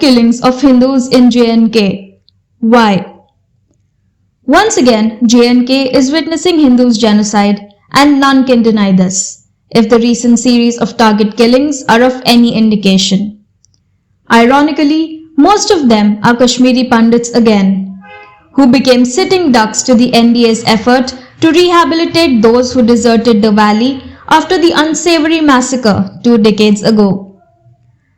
killings of Hindus in J&K. Why? Once again, J&K is witnessing Hindus' genocide, and none can deny this, if the recent series of target killings are of any indication. Ironically, most of them are Kashmiri Pandits again, who became sitting ducks to the NDA's effort to rehabilitate those who deserted the valley after the unsavory massacre 2 decades ago.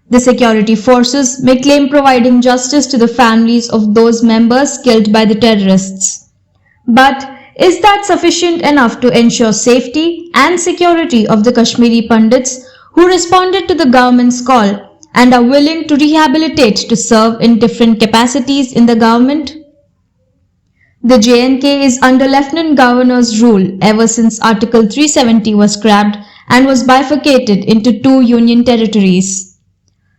The security forces may claim providing justice to the families of those members killed by the terrorists. But is that sufficient enough to ensure safety and security of the Kashmiri Pandits who responded to the government's call and are willing to rehabilitate to serve in different capacities in the government? The J&K is under Lieutenant Governor's rule ever since Article 370 was scrapped and was bifurcated into 2 union territories.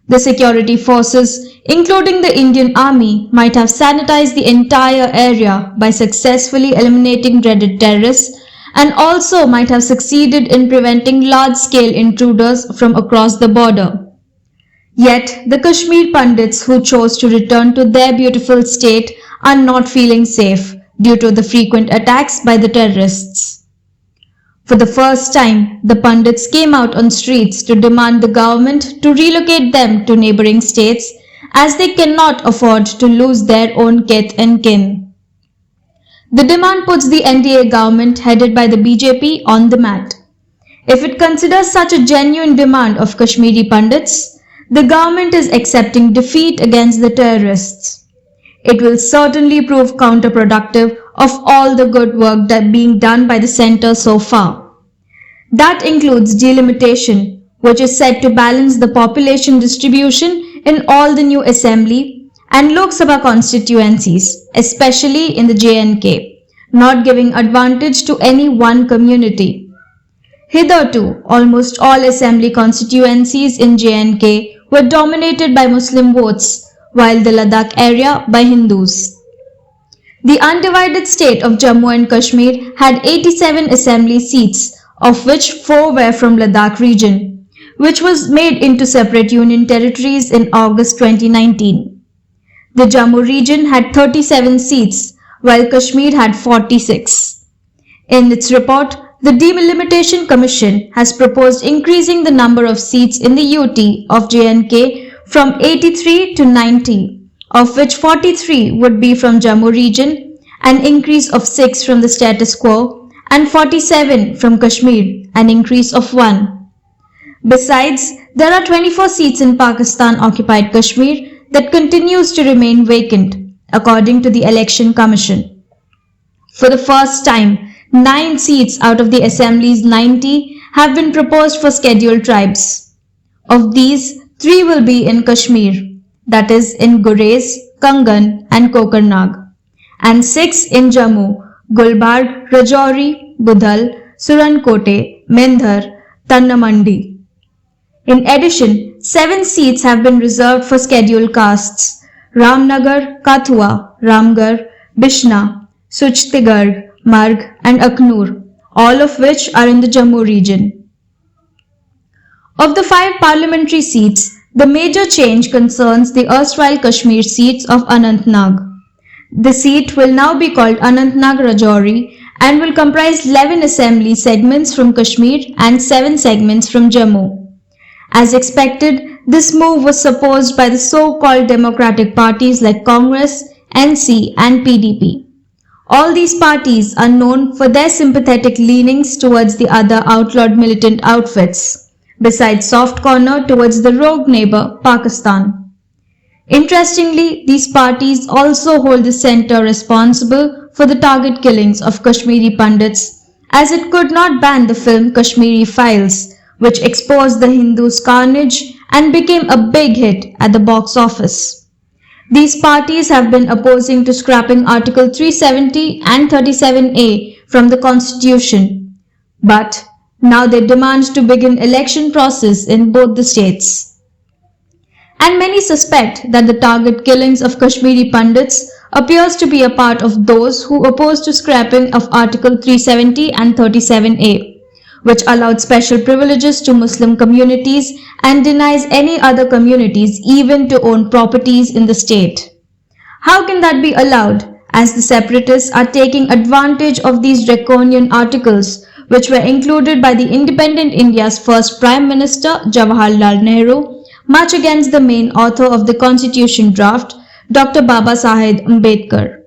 The security forces, including the Indian Army, might have sanitized the entire area by successfully eliminating dreaded terrorists and also might have succeeded in preventing large-scale intruders from across the border. Yet, the Kashmir Pandits who chose to return to their beautiful state are not feeling safe due to the frequent attacks by the terrorists. For the first time, the Pandits came out on streets to demand the government to relocate them to neighboring states as they cannot afford to lose their own kith and kin. The demand puts the NDA government headed by the BJP on the mat. If it considers such a genuine demand of Kashmiri Pandits, the government is accepting defeat against the terrorists. It will certainly prove counterproductive of all the good work being done by the centre so far. That includes delimitation, which is said to balance the population distribution in all the new assembly and Lok Sabha constituencies, especially in the J&K, not giving advantage to any one community. Hitherto, almost all assembly constituencies in J&K were dominated by Muslim votes, while the Ladakh area by Hindus. The undivided state of Jammu and Kashmir had 87 assembly seats, of which 4 were from Ladakh region, which was made into separate union territories in August 2019. The Jammu region had 37 seats, while Kashmir had 46. In its report, the Delimitation Commission has proposed increasing the number of seats in the UT of J&K from 83 to 90, of which 43 would be from Jammu region, an increase of 6 from the status quo, and 47 from Kashmir, an increase of 1. Besides, there are 24 seats in Pakistan-occupied Kashmir that continues to remain vacant, according to the Election Commission. For the first time, 9 seats out of the Assembly's 90 have been proposed for scheduled tribes. Of these, 3 will be in Kashmir, that is in Gurez, Kangan and Kokarnag, and 6 in Jammu, Gulbarg, Rajouri, Budhal, Surankote, Mendhar, Tannamandi. In addition, 7 seats have been reserved for scheduled castes: Ramnagar, Kathua, Ramgarh, Bishna, Suchtigarh, Marg and Aknur, all of which are in the Jammu region. Of the 5 parliamentary seats, the major change concerns the erstwhile Kashmir seats of Anantnag. The seat will now be called Anantnag Rajouri and will comprise 11 assembly segments from Kashmir and 7 segments from Jammu. As expected, this move was supposed by the so-called democratic parties like Congress, NC and PDP. All these parties are known for their sympathetic leanings towards the other outlawed militant outfits, besides soft corner towards the rogue neighbor Pakistan. Interestingly, these parties also hold the centre responsible for the target killings of Kashmiri Pandits, as it could not ban the film Kashmiri Files, which exposed the Hindus' carnage and became a big hit at the box office. These parties have been opposing to scrapping Article 370 and 37A from the Constitution, but now they demand to begin election process in both the states. And many suspect that the target killings of Kashmiri Pandits appears to be a part of those who oppose to scrapping of Article 370 and 37A, which allowed special privileges to Muslim communities and denies any other communities even to own properties in the state. How can that be allowed, as the separatists are taking advantage of these draconian articles, which were included by the independent India's first Prime Minister Jawaharlal Nehru, much against the main author of the constitution draft, Dr. Babasaheb Ambedkar.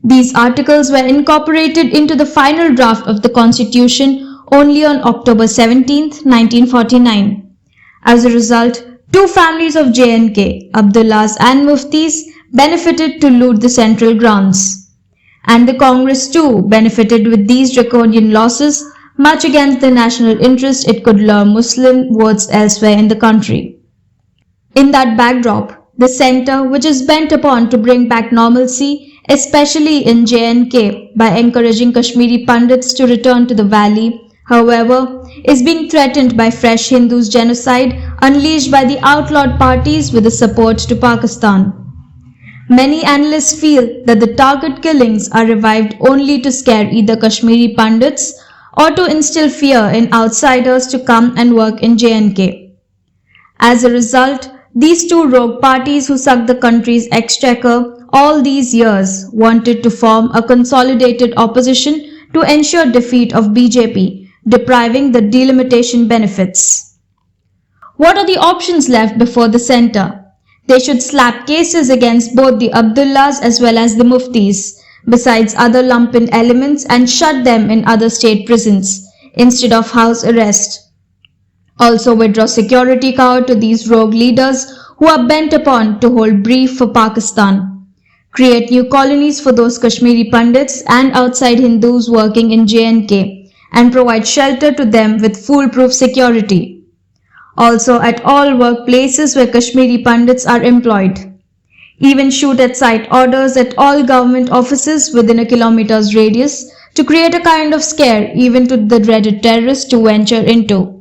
These articles were incorporated into the final draft of the constitution only on October 17, 1949. As a result, two families of J&K, Abdullahs and Muftis, benefited to loot the central grounds. And the Congress too benefited with these draconian losses, much against the national interest it could lure Muslim votes elsewhere in the country. In that backdrop, the centre, which is bent upon to bring back normalcy, especially in J&K, by encouraging Kashmiri Pandits to return to the valley, however, is being threatened by fresh Hindus genocide unleashed by the outlawed parties with the support to Pakistan. Many analysts feel that the target killings are revived only to scare either Kashmiri Pandits or to instill fear in outsiders to come and work in J&K. As a result, these two rogue parties who sucked the country's exchequer all these years wanted to form a consolidated opposition to ensure defeat of BJP, depriving the delimitation benefits. What are the options left before the centre? They should slap cases against both the Abdullahs as well as the Muftis, besides other lumpen elements, and shut them in other state prisons instead of house arrest. Also withdraw security cover to these rogue leaders who are bent upon to hold brief for Pakistan. Create new colonies for those Kashmiri Pandits and outside Hindus working in J&K and provide shelter to them with foolproof security. Also at all workplaces where Kashmiri Pandits are employed. Even shoot at sight orders at all government offices within a kilometer's radius to create a kind of scare even to the dreaded terrorists to venture into.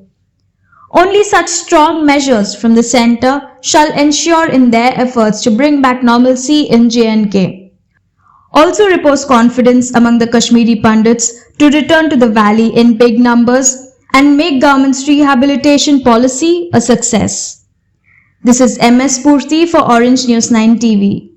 Only such strong measures from the centre shall ensure in their efforts to bring back normalcy in J&K. Also repose confidence among the Kashmiri Pandits to return to the valley in big numbers and make government's rehabilitation policy a success. This is MS Purti for Orange News 9 TV.